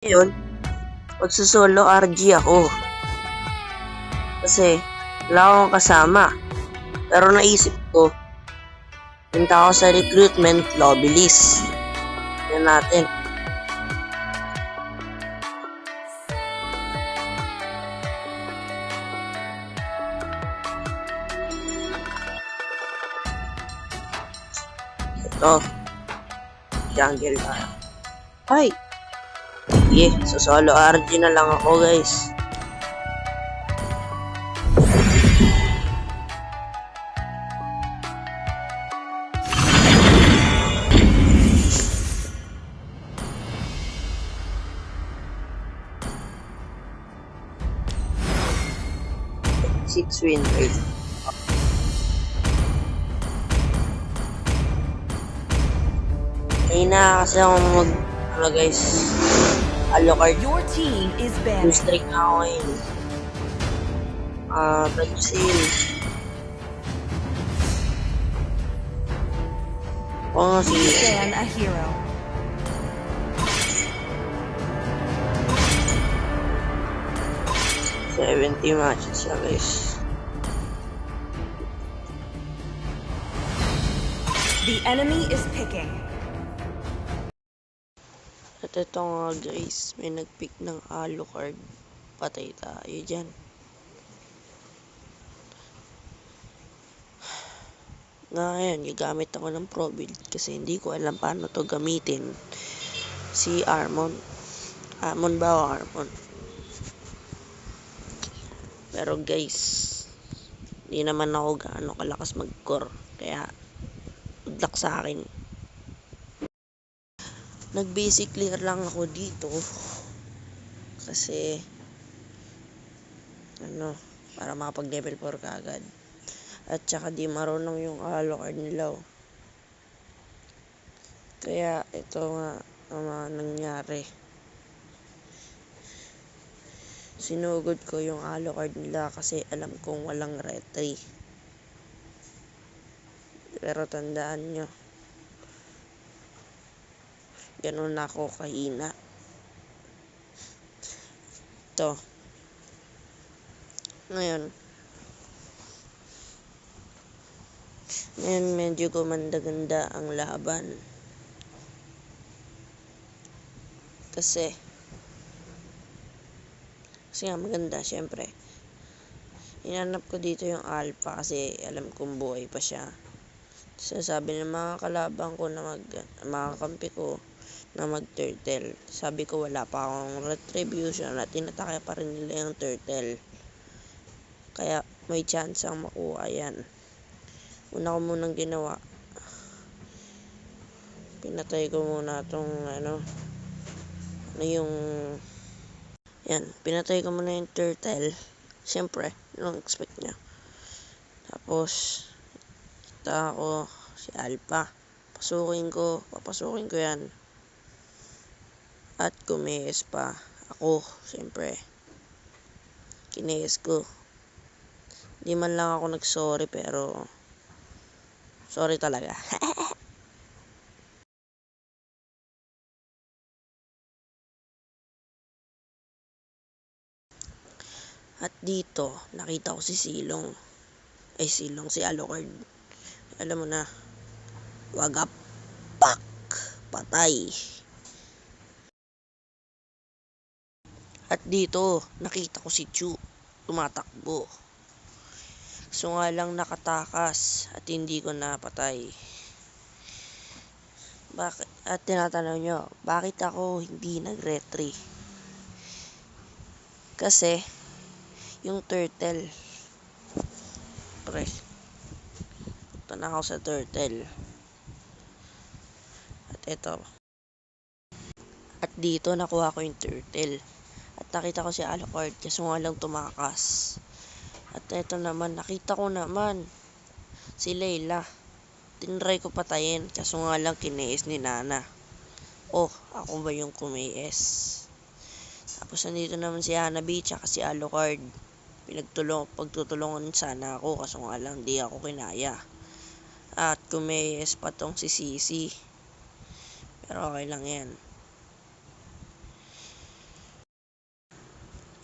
Ngayon, magsusolo RG ako. Kasi, wala akong kasama. Pero naisip ko, punta ako sa recruitment lobby list. Yan natin. Ito. Jungle tayo. Ay! Sige, so solo RG na lang ako guys. Six win rate. Ay na kasi ako guys. Alucard. Your team is Two banned. streak na ako ngayon. Brazil. Oo, sige. Ban a hero. $70 matches siya guys. The enemy is picking. At ito nga guys, may nagpick ng Alucard. Patay tayo dyan. Ngayon, gagamit ako ng Pro Build kasi hindi ko alam paano to gamitin. Si Armon. Armon ba o Armon? Pero guys, hindi naman ako gaano kalakas mag-core. Kaya, good luck sa akin. Nag-basic clear lang ako dito. Kasi, para makapag-level 4 kaagad. At saka di marunong yung Alucard nila. Kaya, ito nga ang nangyari. Sinugod ko yung Alucard nila kasi alam kong walang retry. Pero tandaan nyo, ganun ako kahina. Ito. Ngayon medyo gumanda-ganda ang laban. Kasi nga maganda, syempre. Inanap ko dito yung Alpha kasi alam kong buhay pa siya. Sabi ng mga kalabang ko na mga kampi ko na mag-turtle. Sabi ko wala pa akong retribution at tinatake pa rin nila yung turtle. Kaya may chance ang makuha yan. Una ko munang ginawa, pinatay ko muna itong pinatay ko muna yung turtle. Siyempre, anong expect niya? Tapos, kita ako si Alpha. Papasukin ko yan. At kumayes pa ako, siyempre. Kinayes ko. Di man lang ako nag-sorry pero sorry talaga. At dito, nakita ko si Silong. Si Alucard. Alam mo na, wagapak, patay. At dito, nakita ko si Chu, tumatakbo. So nga lang nakatakas at hindi ko napatay. Bakit? At tinatanong nyo, bakit ako hindi nag-retry? Kasi, yung turtle. Punta na ako sa turtle. At ito. At dito, nakuha ko yung turtle. At nakita ko si Alucard, kaso nga lang tumakas. At ito naman, nakita ko naman si Layla. Tinry ko patayin, kaso nga lang kinayes ni Nana. Oh, ako ba yung kumayes? Tapos nandito naman si Hanabi, tsaka si Alucard. Pagtutulungan sana ako, kaso nga lang di ako kinaya. At kumayes pa tong si Sisi. Pero okay lang yan.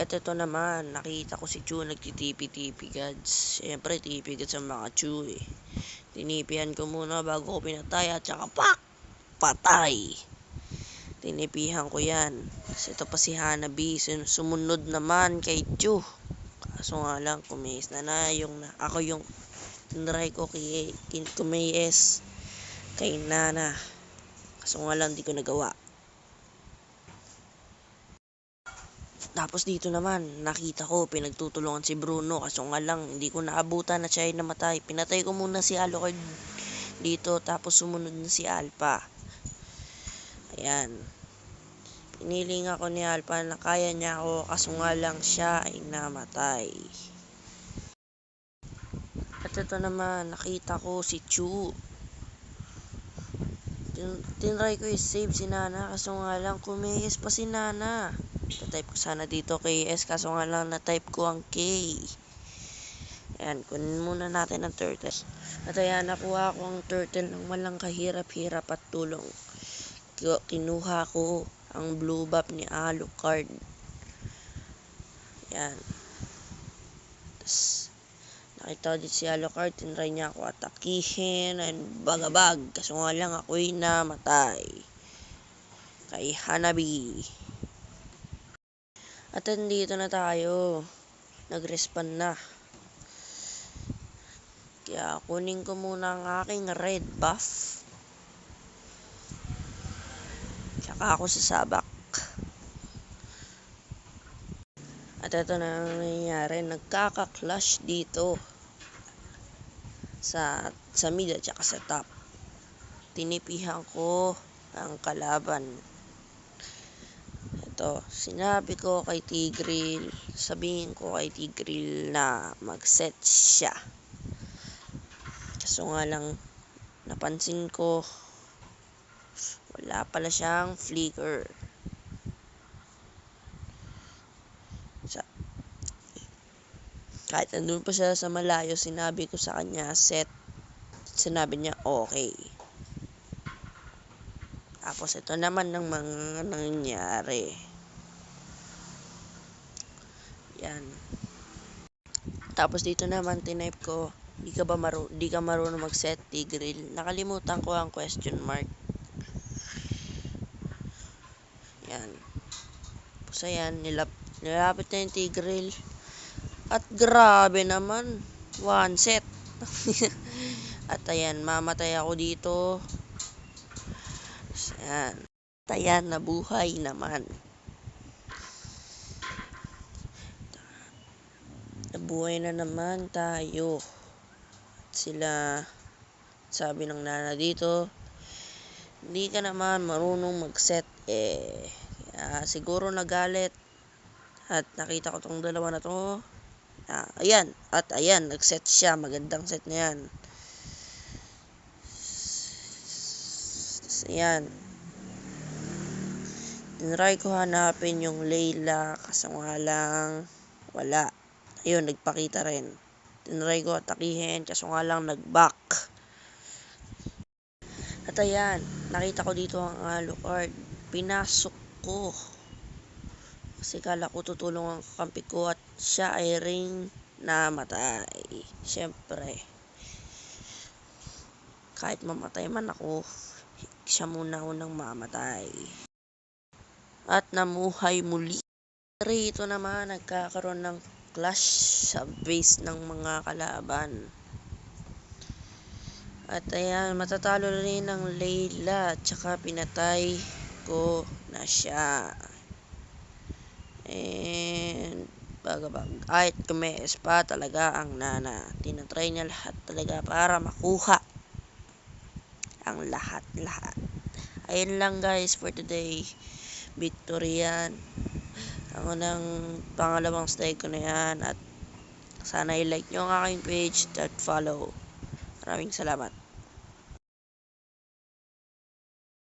At ito naman, nakita ko si Chu nagtitipi-tipi gads. Siyempre, tipi gads ang mga Chu eh. Tinipihan ko muna bago ko pinatay at saka pak! Patay! Tinipihan ko yan. Kasi ito pa si Hanabi. Sumunod naman kay Chu. Kaso nga lang, kumayes na yung ako yung tinry ko kumayes kay Nana. Kaso nga lang, di ko nagawa. Tapos dito naman, nakita ko, pinagtutulungan si Bruno. Kaso nga lang, hindi ko naabutan na siya ay namatay. Pinatay ko muna si Alucard dito, tapos sumunod na si Alpha. Ayan. Piniling ako ni Alpha na kaya niya ako, kaso nga lang siya ay namatay. At ito naman, nakita ko si Chu. Tinry ko i-save si Nana, kaso nga lang kumayes pa si Nana. Type ko sana dito KS, kaso nga lang na-type ko ang K. Ayan, kunin muna natin ang turtle. At ayan, nakuha ko ang turtle ng walang kahirap-hirap at tulong. Kinuha ko ang blue buff ni Alucard. Ayan. Tapos, nakita ko dito si Alucard, tinry niya ako atakihin and bagabag. Kaso nga lang ako'y namatay kay Hanabi. At nandito na tayo. Nag-respawn na. Kaya kunin ko muna ang aking red buff. Tsaka ako sasabak. At ito na ang nangyayari. Nagkaka-clash dito. Sa mid at saka sa top. Tinipihan ko ang kalaban. Ito, sinabi ko kay Tigreal, sabihin ko kay Tigreal na mag-set siya. Kaso nga lang, napansin ko, wala pala siyang flicker. Kahit nandun pa siya sa malayo, sinabi ko sa kanya, set. Sinabi niya, okay. Tapos ito naman ng mga nangyari. Yan. Tapos dito naman tinype ko, di ka marunong mag-set, Tigreal. Nakalimutan ko ang question mark. Yan. Tapos ayan, nilapit na yung Tigreal. At grabe naman, one set. At ayan, mamatay ako dito. Ayan. At ayan, nabuhay naman. Nabuhay na naman tayo. At sila, sabi ng Nana dito, hindi ka naman marunong mag-set eh. Kaya siguro nagalit. At nakita ko tong dalawa na to. Ayan. At ayan, nag-set siya. Magandang set na yan. Ayan. Tinry ko hanapin yung Layla. Kaso nga lang, wala. Ayun, nagpakita rin. Tinry ko atakihin. Kaso nga lang, nag-back. At ayan, nakita ko dito ang Alucard. Pinasok ko. Kasi kala ko tutulong ang kakampi ko at siya ay ring namatay. Siyempre, kahit mamatay man ako, siya muna unang mamatay. At namuhay muli. Rito naman, nagkakaroon ng clash sa base ng mga kalaban. At ayan, matatalo rin ng Layla. Tsaka pinatay ko na siya. And kahit kumayes pa talaga ang Nana. Tinatry niya lahat talaga para makuha ang lahat-lahat. Ayun lang guys for today. Victory yan. Ako ng pangalawang strike ko na yan. At sana i-like nyo ang aking page at follow. Maraming salamat.